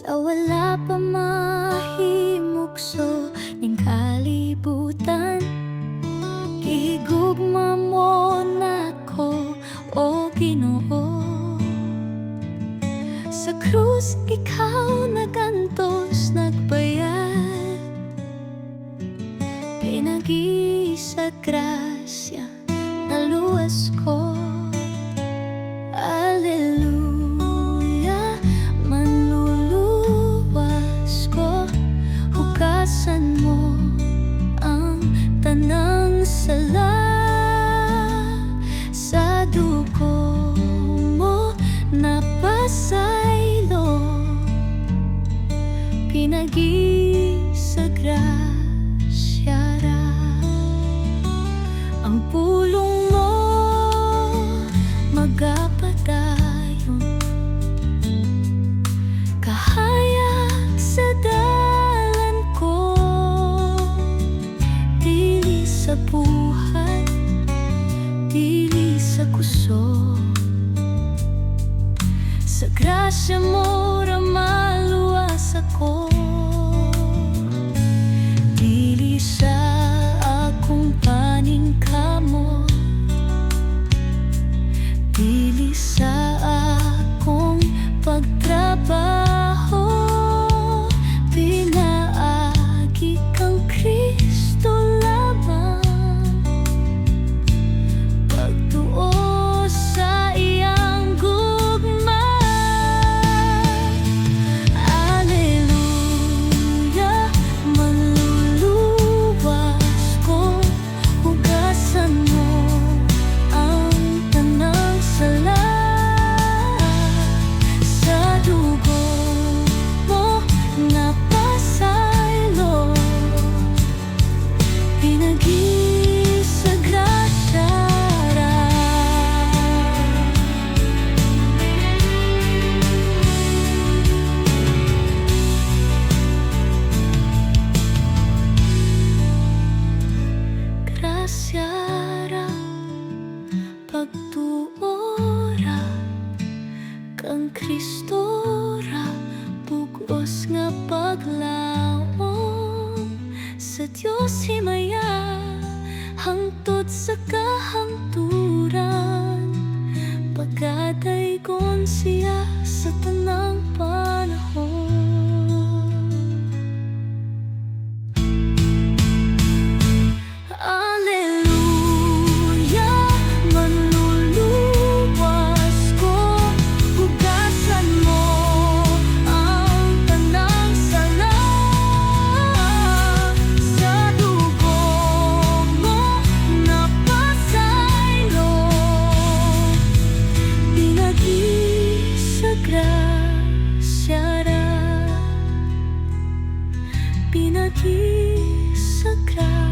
Sa wala pa mahimukso ning kalibutan, ihigugma mo nako, o Ginoo. Sa krus ikaw nagantos, nagbayad, pinagi sa grasya naluwas ko. Alleluia, manluluwas ko, hugasan mo ang tanang sala. Sa dugo mo napasaylo, pinagi sa grasya ra. Ang pulong mo magapadayon, kahayag sa dalan ko, dili sa buhat, dili sa kusog. Sa grasya mo ra maluwas ako, dili sa akong paningkamot, dili sa akong pagtrabaho. Pinaagi kang Kristo lamang, pagtuo sa iyang gugma. Alleluia, manluluwas ko, hugasan mo ang tanang sala. Sa dugo mo napasaylo, pinagi sa grasya ra. Grasya ra, pagtuo ra kang Kristo ra, bugos nga paglawom sa Dios himaya, hangtod sa kahangturan, pagkadaygon siya sa tanang panahon. Alleluia, manluluwas ko, hugasan mo ang tanang sala. Sa dugo mo napasaylo, pinagi sa grasya ra, pinagi sa grasya.